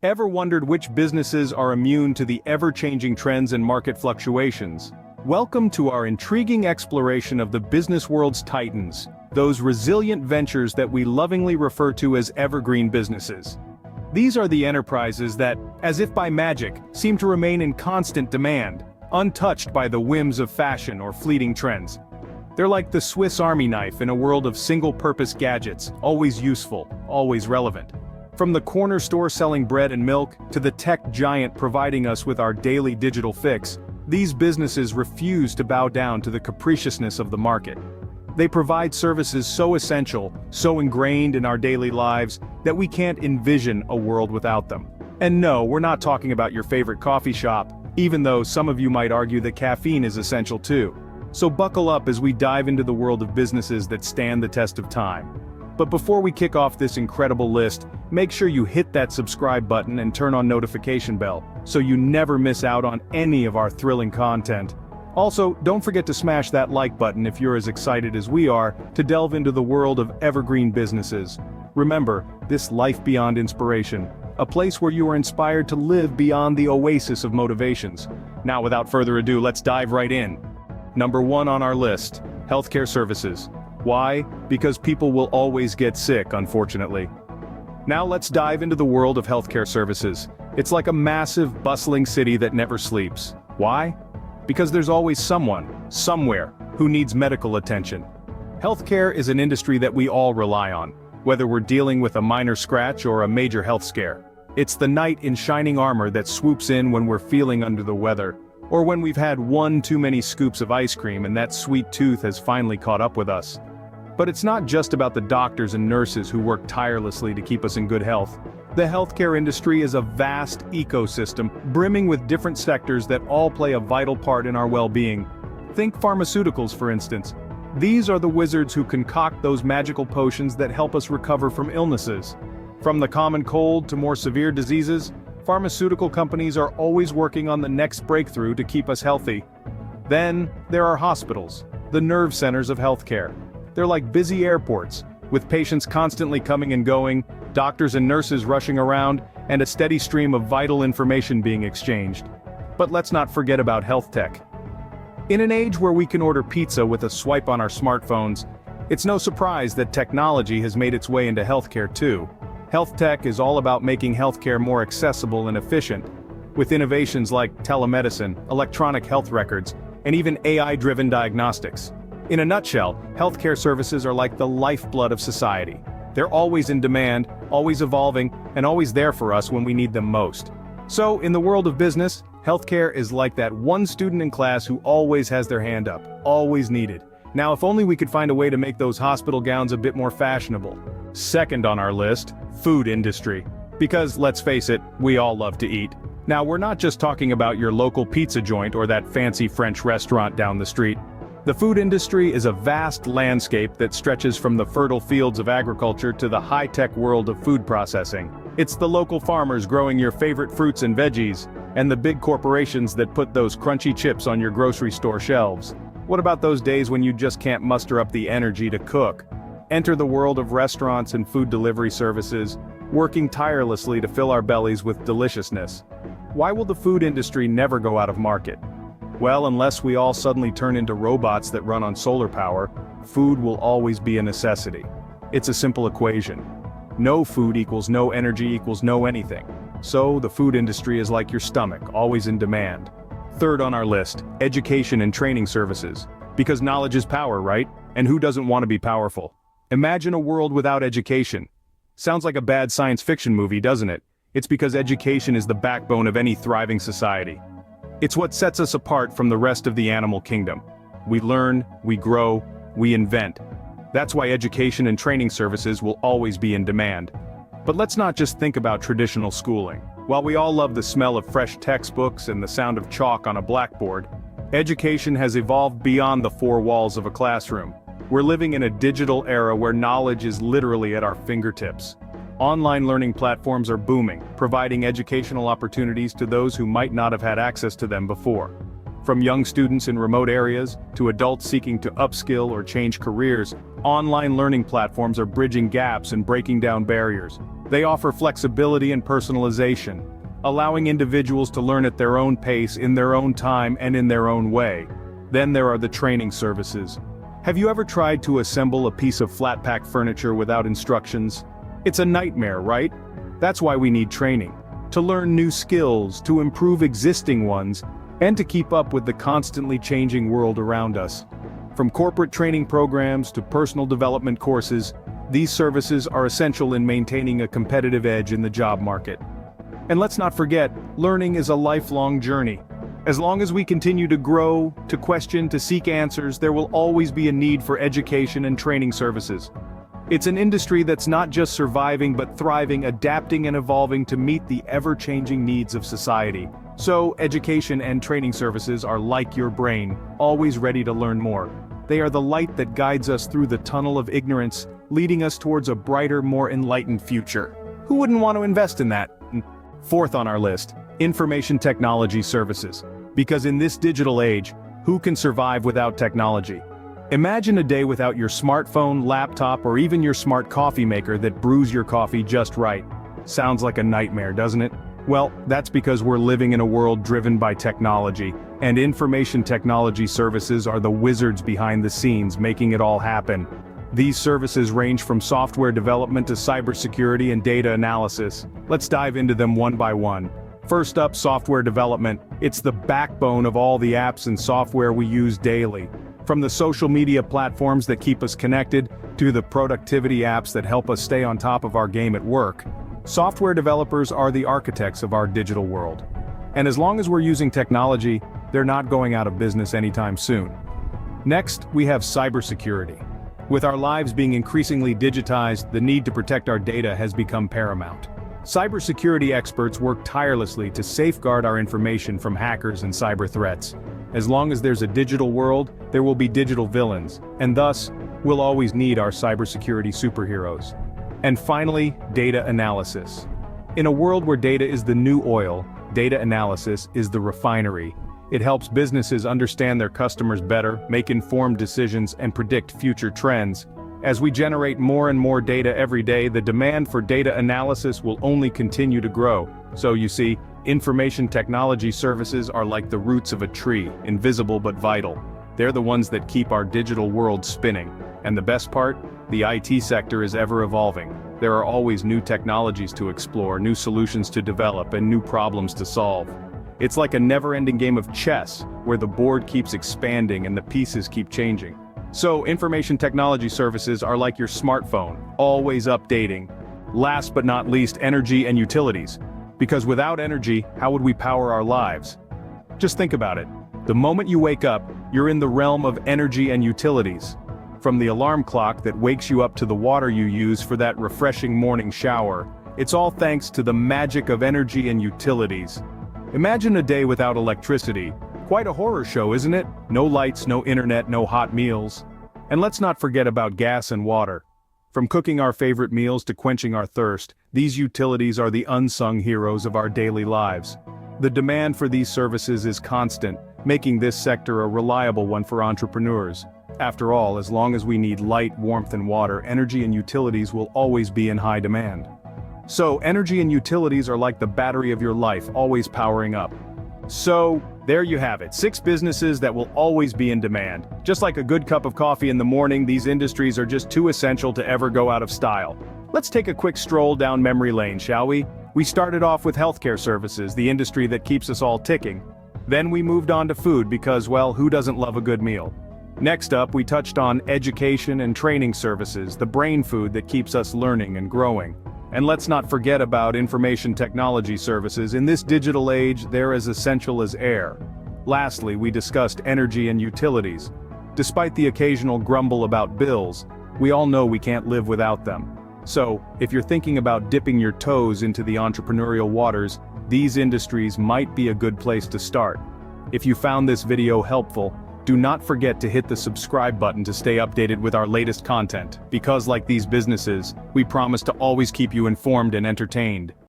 Ever wondered which businesses are immune to the ever-changing trends and market fluctuations? Welcome to our intriguing exploration of the business world's titans, those resilient ventures that we lovingly refer to as evergreen businesses. These are the enterprises that, as if by magic, seem to remain in constant demand, untouched by the whims of fashion or fleeting trends. They're like the Swiss Army knife in a world of single-purpose gadgets, always useful, always relevant. From the corner store selling bread and milk to the tech giant providing us with our daily digital fix, these businesses refuse to bow down to the capriciousness of the market. They provide services so essential, so ingrained in our daily lives, that we can't envision a world without them. And no, we're not talking about your favorite coffee shop, even though some of you might argue that caffeine is essential too. So buckle up as we dive into the world of businesses that stand the test of time. But before we kick off this incredible list, make sure you hit that subscribe button and turn on notification bell, so you never miss out on any of our thrilling content. Also, don't forget to smash that like button if you're as excited as we are to delve into the world of evergreen businesses. Remember, this life beyond inspiration, a place where you are inspired to live beyond the oasis of motivations. Now without further ado, let's dive right in. Number 1 on our list, healthcare services. Why? Because people will always get sick, unfortunately. Now let's dive into the world of healthcare services. It's like a massive, bustling city that never sleeps. Why? Because there's always someone, somewhere, who needs medical attention. Healthcare is an industry that we all rely on, whether we're dealing with a minor scratch or a major health scare. It's the knight in shining armor that swoops in when we're feeling under the weather, or when we've had one too many scoops of ice cream and that sweet tooth has finally caught up with us. But it's not just about the doctors and nurses who work tirelessly to keep us in good health. The healthcare industry is a vast ecosystem, brimming with different sectors that all play a vital part in our well-being. Think pharmaceuticals, for instance. These are the wizards who concoct those magical potions that help us recover from illnesses. From the common cold to more severe diseases, pharmaceutical companies are always working on the next breakthrough to keep us healthy. Then, there are hospitals, the nerve centers of healthcare. They're like busy airports, with patients constantly coming and going, doctors and nurses rushing around, and a steady stream of vital information being exchanged. But let's not forget about health tech. In an age where we can order pizza with a swipe on our smartphones, it's no surprise that technology has made its way into healthcare too. Health tech is all about making healthcare more accessible and efficient, with innovations like telemedicine, electronic health records, and even AI-driven diagnostics. In a nutshell, healthcare services are like the lifeblood of society. They're always in demand, always evolving, and always there for us when we need them most. So, in the world of business, healthcare is like that one student in class who always has their hand up, always needed. Now, if only we could find a way to make those hospital gowns a bit more fashionable. Second on our list, food industry. Because, let's face it, we all love to eat. Now, we're not just talking about your local pizza joint or that fancy French restaurant down the street. The food industry is a vast landscape that stretches from the fertile fields of agriculture to the high-tech world of food processing. It's the local farmers growing your favorite fruits and veggies, and the big corporations that put those crunchy chips on your grocery store shelves. What about those days when you just can't muster up the energy to cook? Enter the world of restaurants and food delivery services, working tirelessly to fill our bellies with deliciousness. Why will the food industry never go out of market? Well, unless we all suddenly turn into robots that run on solar power, food will always be a necessity. It's a simple equation. No food equals no energy equals no anything. So, the food industry is like your stomach, always in demand. Third on our list, education and training services. Because knowledge is power, right? And who doesn't want to be powerful? Imagine a world without education. Sounds like a bad science fiction movie, doesn't it? It's because education is the backbone of any thriving society. It's what sets us apart from the rest of the animal kingdom. We learn, we grow, we invent. That's why education and training services will always be in demand. But let's not just think about traditional schooling. While we all love the smell of fresh textbooks and the sound of chalk on a blackboard, education has evolved beyond the four walls of a classroom. We're living in a digital era where knowledge is literally at our fingertips. Online learning platforms are booming, providing educational opportunities to those who might not have had access to them before. From young students in remote areas to adults seeking to upskill or change careers, online learning platforms are bridging gaps and breaking down barriers. They offer flexibility and personalization, allowing individuals to learn at their own pace, in their own time, and in their own way. Then there are the training services. Have you ever tried to assemble a piece of flat-pack furniture without instructions? It's a nightmare, right? That's why we need training. To learn new skills, to improve existing ones, and to keep up with the constantly changing world around us. From corporate training programs to personal development courses, these services are essential in maintaining a competitive edge in the job market. And let's not forget, learning is a lifelong journey. As long as we continue to grow, to question, to seek answers, there will always be a need for education and training services. It's an industry that's not just surviving but thriving, adapting and evolving to meet the ever-changing needs of society. So, education and training services are like your brain, always ready to learn more. They are the light that guides us through the tunnel of ignorance, leading us towards a brighter, more enlightened future. Who wouldn't want to invest in that? Fourth on our list, information technology services. Because in this digital age, who can survive without technology? Imagine a day without your smartphone, laptop, or even your smart coffee maker that brews your coffee just right. Sounds like a nightmare, doesn't it? Well, that's because we're living in a world driven by technology, and information technology services are the wizards behind the scenes making it all happen. These services range from software development to cybersecurity and data analysis. Let's dive into them one by one. First up, software development. It's the backbone of all the apps and software we use daily. From the social media platforms that keep us connected, to the productivity apps that help us stay on top of our game at work, software developers are the architects of our digital world. And as long as we're using technology, they're not going out of business anytime soon. Next, we have cybersecurity. With our lives being increasingly digitized, the need to protect our data has become paramount. Cybersecurity experts work tirelessly to safeguard our information from hackers and cyber threats. As long as there's a digital world, there will be digital villains, and thus, we'll always need our cybersecurity superheroes. And finally, data analysis. In a world where data is the new oil, data analysis is the refinery. It helps businesses understand their customers better, make informed decisions, and predict future trends. As we generate more and more data every day, the demand for data analysis will only continue to grow. So you see, information technology services are like the roots of a tree, invisible but vital. They're the ones that keep our digital world spinning. And the best part? The IT sector is ever evolving. There are always new technologies to explore, new solutions to develop, and new problems to solve. It's like a never-ending game of chess, where the board keeps expanding and the pieces keep changing. So, information technology services are like your smartphone, always updating. Last but not least, energy and utilities. Because without energy, how would we power our lives? Just think about it. The moment you wake up, you're in the realm of energy and utilities. From the alarm clock that wakes you up to the water you use for that refreshing morning shower, it's all thanks to the magic of energy and utilities. Imagine a day without electricity. Quite a horror show, isn't it? No lights, no internet, no hot meals. And let's not forget about gas and water. From cooking our favorite meals to quenching our thirst, these utilities are the unsung heroes of our daily lives. The demand for these services is constant, making this sector a reliable one for entrepreneurs. After all, as long as we need light, warmth and water, energy and utilities will always be in high demand. So, energy and utilities are like the battery of your life, always powering up. So, there you have it, 6 businesses that will always be in demand. Just like a good cup of coffee in the morning, these industries are just too essential to ever go out of style. Let's take a quick stroll down memory lane, shall we? We started off with healthcare services, the industry that keeps us all ticking. Then we moved on to food because, well, who doesn't love a good meal? Next up, we touched on education and training services, the brain food that keeps us learning and growing. And let's not forget about information technology services. In this digital age, they're as essential as air. Lastly, we discussed energy and utilities. Despite the occasional grumble about bills, we all know we can't live without them. So, if you're thinking about dipping your toes into the entrepreneurial waters, these industries might be a good place to start. If you found this video helpful, do not forget to hit the subscribe button to stay updated with our latest content, because like these businesses, we promise to always keep you informed and entertained.